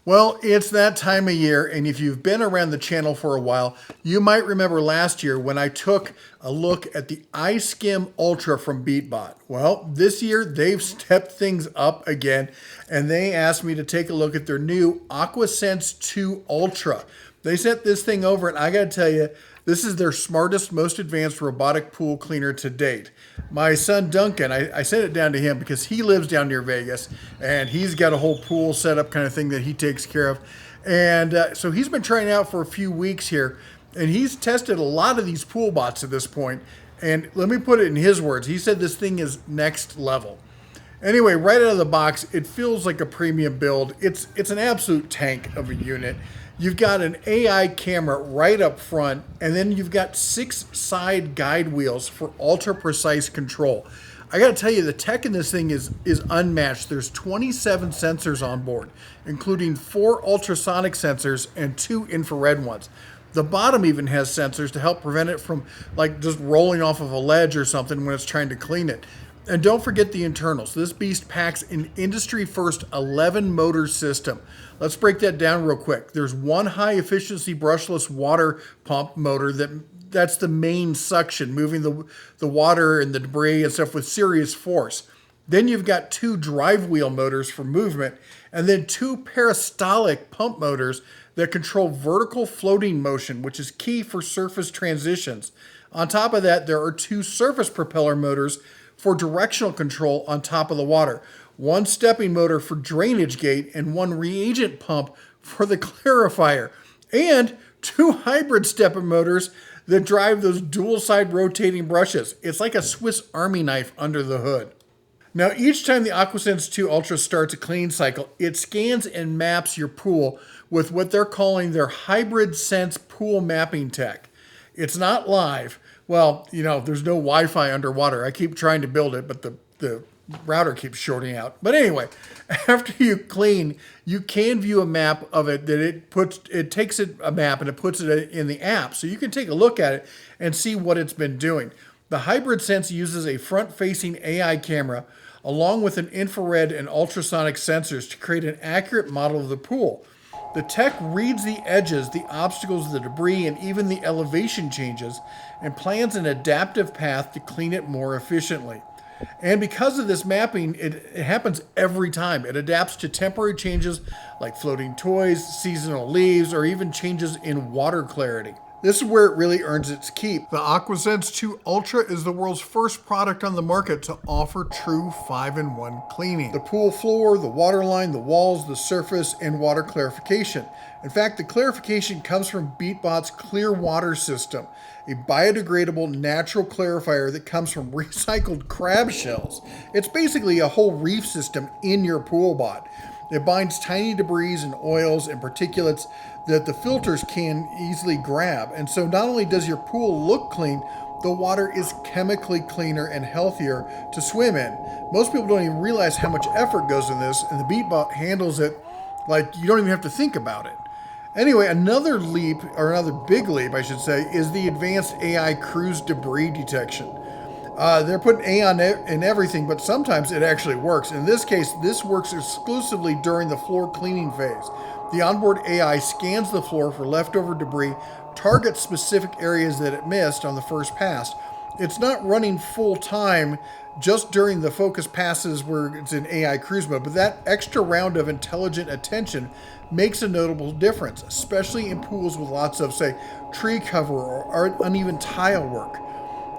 Well, it's that time of year, and if you've been around the channel for a while, you might remember last year when I took a look at the iSkim Ultra from beatbot. Well, this year they've stepped things up again, and they asked me to take a look at their new AquaSense 2 Ultra. They sent this thing over, and I gotta tell you, this is their smartest, most advanced robotic pool cleaner to date. My son Duncan, I sent it down to him because he lives down near Vegas and he's got a whole pool setup kind of thing that he takes care of. And so he's been trying out for a few weeks here and he's tested a lot of these pool bots at this point. And let me put it in his words. He said this thing is next level. Anyway, right out of the box, it feels like a premium build. It's an absolute tank of a unit. You've got an AI camera right up front, and then you've got 6 side guide wheels for ultra precise control. I gotta tell you, the tech in this thing is unmatched. There's 27 sensors on board, including 4 ultrasonic sensors and 2 infrared ones. The bottom even has sensors to help prevent it from like just rolling off of a ledge or something when it's trying to clean it. And don't forget the internals. This beast packs an industry-first 11-motor system. Let's break that down real quick. There's one high-efficiency brushless water pump motor that's the main suction, moving the water and the debris and stuff with serious force. Then you've got 2 drive wheel motors for movement, and then 2 peristolic pump motors that control vertical floating motion, which is key for surface transitions. On top of that, there are 2 surface propeller motors for directional control on top of the water, 1 stepping motor for drainage gate, and 1 reagent pump for the clarifier, and 2 hybrid stepping motors that drive those dual side rotating brushes. It's like a Swiss Army knife under the hood. Now, each time the AquaSense 2 Ultra starts a clean cycle, it scans and maps your pool with what they're calling their Hybrid Sense pool mapping tech. It's not live. Well, you know, there's no Wi-Fi underwater. I keep trying to build it, but the router keeps shorting out. But anyway, after you clean, you can view a map of it that it takes a map and it puts it in the app. So you can take a look at it and see what it's been doing. The Hybrid Sense uses a front-facing AI camera along with an infrared and ultrasonic sensors to create an accurate model of the pool. The tech reads the edges, the obstacles, the debris, and even the elevation changes, and plans an adaptive path to clean it more efficiently. And because of this mapping, it happens every time. It adapts to temporary changes like floating toys, seasonal leaves, or even changes in water clarity. This is where it really earns its keep. The AquaSense 2 Ultra is the world's first product on the market to offer true 5-in-1 cleaning. The pool floor, the water line, the walls, the surface, and water clarification. In fact, the clarification comes from beatbot's Clear Water system, a biodegradable natural clarifier that comes from recycled crab shells. It's basically a whole reef system in your pool bot. It binds tiny debris and oils and particulates that the filters can easily grab. And so not only does your pool look clean, the water is chemically cleaner and healthier to swim in. Most people don't even realize how much effort goes in this, and the beatbot handles it like you don't even have to think about it. Anyway, another leap, or another big leap, I should say, is the advanced AI cruise debris detection. They're putting AI in everything, but sometimes it actually works. In this case, this works exclusively during the floor cleaning phase. The onboard AI scans the floor for leftover debris, targets specific areas that it missed on the first pass. It's not running full time just during the focus passes where it's in AI cruise mode, but that extra round of intelligent attention makes a notable difference, especially in pools with lots of, say, tree cover or uneven tile work.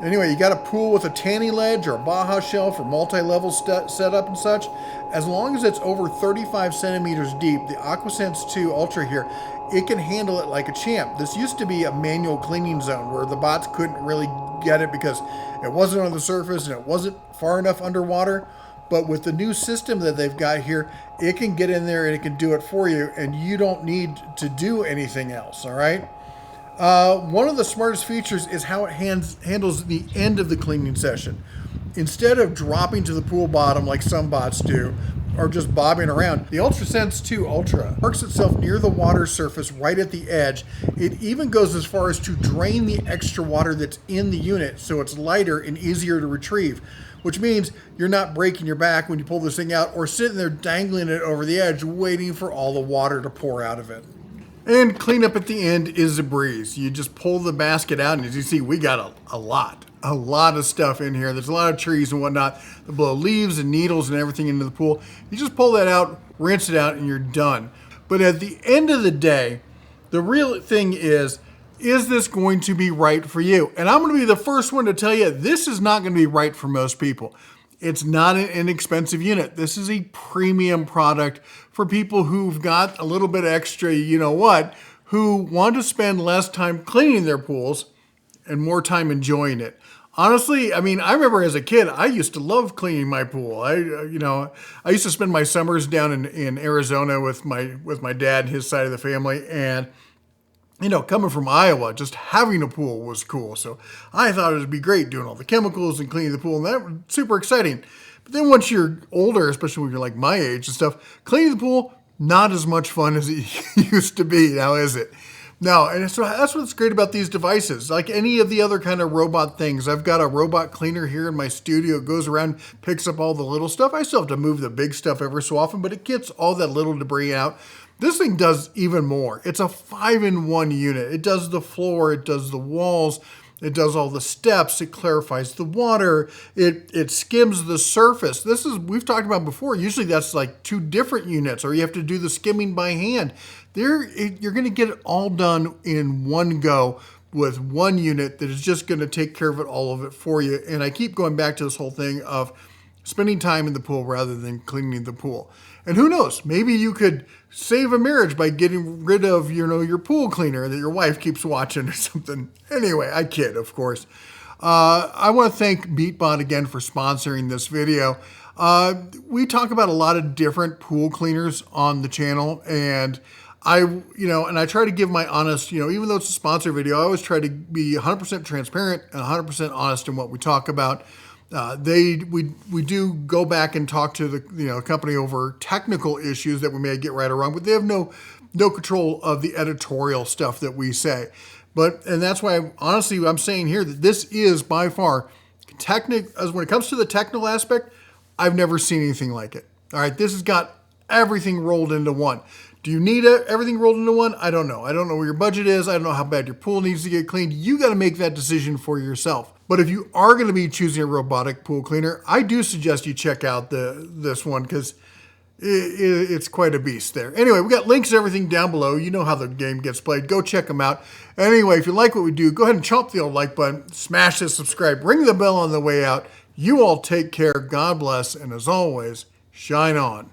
Anyway, you got a pool with a tanning ledge or a Baja shelf or multi-level setup and such. As long as it's over 35 centimeters deep, the AquaSense 2 Ultra here, it can handle it like a champ. This used to be a manual cleaning zone where the bots couldn't really get it because it wasn't on the surface and it wasn't far enough underwater. But with the new system that they've got here, it can get in there and it can do it for you, and you don't need to do anything else, all right? One of the smartest features is how it handles the end of the cleaning session. Instead of dropping to the pool bottom like some bots do, are just bobbing around. The UltraSense 2 Ultra parks itself near the water surface right at the edge. It even goes as far as to drain the extra water that's in the unit so it's lighter and easier to retrieve, which means you're not breaking your back when you pull this thing out or sitting there dangling it over the edge waiting for all the water to pour out of it. And cleanup at the end is a breeze. You just pull the basket out, and as you see, we got a lot of stuff in here. There's a lot of trees and whatnot that blow leaves and needles and everything into the pool. You just pull that out, rinse it out, and you're done. But at the end of the day, the real thing is this going to be right for you? And I'm going to be the first one to tell you, this is not going to be right for most people. It's not an inexpensive unit. This is a premium product for people who've got a little bit extra, you know what, who want to spend less time cleaning their pools and more time enjoying it. Honestly, I mean, I remember as a kid, I used to love cleaning my pool. I used to spend my summers down in Arizona with my dad and his side of the family, and coming from Iowa, just having a pool was cool. So I thought it would be great doing all the chemicals and cleaning the pool, and that was super exciting. But then once you're older, especially when you're like my age and stuff, cleaning the pool, not as much fun as it used to be. Now, is it? No, and so that's what's great about these devices. Like any of the other kind of robot things, I've got a robot cleaner here in my studio. It goes around, picks up all the little stuff. I still have to move the big stuff every so often, but it gets all that little debris out. This thing does even more. It's a 5-in-1 unit. It does the floor, it does the walls, it does all the steps, it clarifies the water, it skims the surface. We've talked about before, usually that's like 2 different units, or you have to do the skimming by hand. You're gonna get it all done in one go with one unit that is just gonna take care of all of it for you. And I keep going back to this whole thing of spending time in the pool rather than cleaning the pool. And who knows, maybe you could save a marriage by getting rid of, your pool cleaner that your wife keeps watching or something. Anyway, I kid, of course. I want to thank beatbot again for sponsoring this video. We talk about a lot of different pool cleaners on the channel, and I try to give my honest, even though it's a sponsor video, I always try to be 100% transparent and 100% honest in what we talk about. We do go back and talk to the company over technical issues that we may get right or wrong, but they have no control of the editorial stuff that we say. And that's why honestly I'm saying here that this is by far as when it comes to the technical aspect, I've never seen anything like it. All right, this has got everything rolled into one. Do you need everything rolled into one? I don't know. I don't know where your budget is. I don't know how bad your pool needs to get cleaned. You got to make that decision for yourself. But if you are going to be choosing a robotic pool cleaner, I do suggest you check out this one because it's quite a beast there. Anyway, we got links to everything down below. You know how the game gets played. Go check them out. Anyway, if you like what we do, go ahead and chomp the old like button, smash the subscribe, ring the bell on the way out. You all take care. God bless. And as always, shine on.